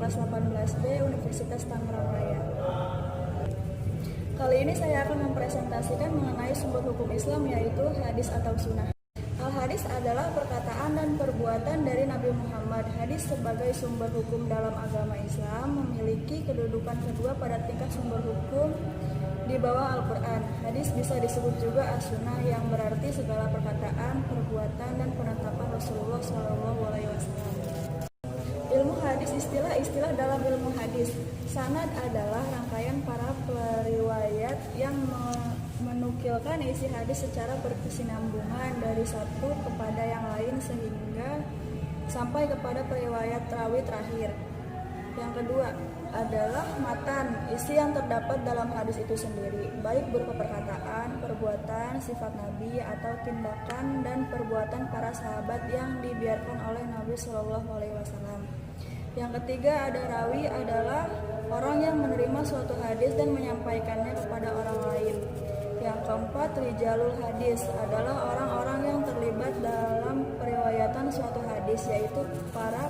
kelas 18B Universitas Tangerang Raya. Kali ini saya akan mempresentasikan mengenai sumber hukum Islam, yaitu hadis atau sunnah. Al-hadis adalah perkataan dan perbuatan dari Nabi Muhammad. Hadis sebagai sumber hukum dalam agama Islam memiliki kedudukan kedua pada tingkat sumber hukum di bawah Al-Quran. Hadis bisa disebut juga as-sunnah, yang berarti segala perkataan, perbuatan, dan penetapan Rasulullah SAW. Ilmu hadis, istilah-istilah dalam ilmu hadis. Sanad adalah rangkaian para periwayat yang menukilkan isi hadis secara berkesinambungan dari satu kepada yang lain sehingga sampai kepada periwayat rawi terakhir. Yang kedua adalah matan, isi yang terdapat dalam hadis itu sendiri, baik berupa perkataan, perbuatan, sifat Nabi, atau tindakan dan perbuatan para sahabat yang dibiarkan oleh Nabi SAW. Yang ketiga ada rawi, adalah orang yang menerima suatu hadis dan menyampaikannya kepada orang lain. Yang keempat, rijalul hadis, adalah orang-orang yang terlibat dalam periwayatan suatu hadis, yaitu para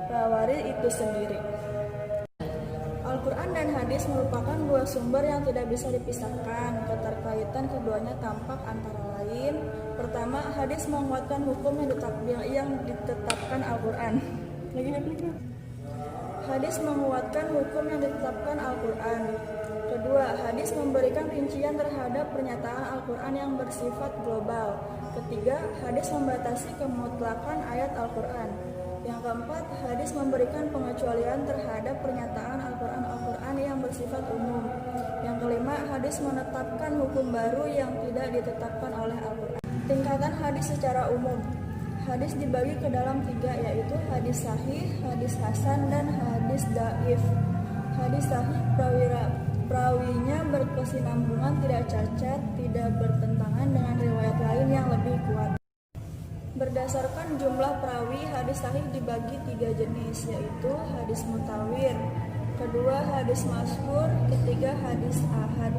pewaris itu sendiri. Al-Quran dan hadis merupakan dua sumber yang tidak bisa dipisahkan. Keterkaitan keduanya tampak antara lain. Pertama, hadis menguatkan hukum yang ditetapkan Al-Quran. Hadis menguatkan hukum yang ditetapkan Al-Quran. Kedua, hadis memberikan rincian terhadap pernyataan Al-Quran yang bersifat global. Ketiga, hadis membatasi kemutlakan ayat Al-Quran. Yang keempat, hadis memberikan pengecualian terhadap pernyataan Al-Quran yang bersifat umum. Yang kelima, hadis menetapkan hukum baru yang tidak ditetapkan oleh Al-Quran. Tingkatan hadis secara umum. Hadis dibagi ke dalam tiga, yaitu hadis sahih, hadis hasan, dan hadis dhaif. Hadis sahih perawinya berkesinambungan, tidak cacat, tidak bertentangan dengan riwayat lain yang lebih kuat. Berdasarkan jumlah perawi, hadis sahih dibagi tiga jenis, yaitu hadis mutawir, kedua hadis masyhur, ketiga hadis ahad.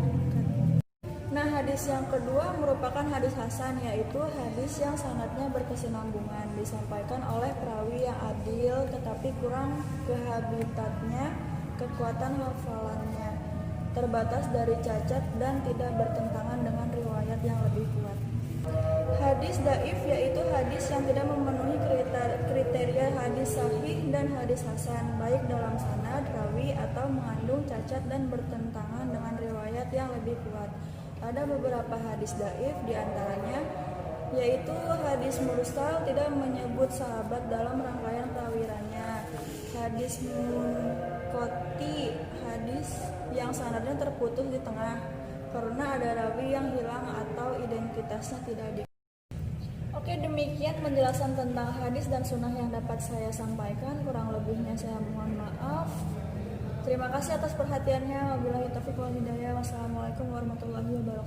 Nah, hadis yang kedua merupakan hadis hasan, yaitu hadis yang sanadnya berkesinambungan, disampaikan oleh perawi yang adil tetapi kurang kehabitatnya, kekuatan hafalannya terbatas dari cacat, dan tidak bertentangan dengan riwayat yang lebih kuat. Hadis dhaif yaitu hadis yang tidak memenuhi kriteria hadis sahih dan hadis hasan, baik dalam sanad, rawi, atau mengandung cacat dan bertentangan dengan riwayat yang lebih kuat. Ada beberapa hadis dhaif, diantaranya yaitu hadis mursal, tidak menyebut sahabat dalam rangkaian perawirannya. Hadis munqati, hadis yang sanadnya terputus di tengah karena ada rawi yang hilang atau identitasnya tidak di. Oke, demikian penjelasan tentang hadis dan sunnah yang dapat saya sampaikan. Kurang lebihnya saya mohon maaf. Terima kasih atas perhatiannya. Wabillahi taufiq wal hidayah. Wassalamualaikum warahmatullahi wabarakatuh.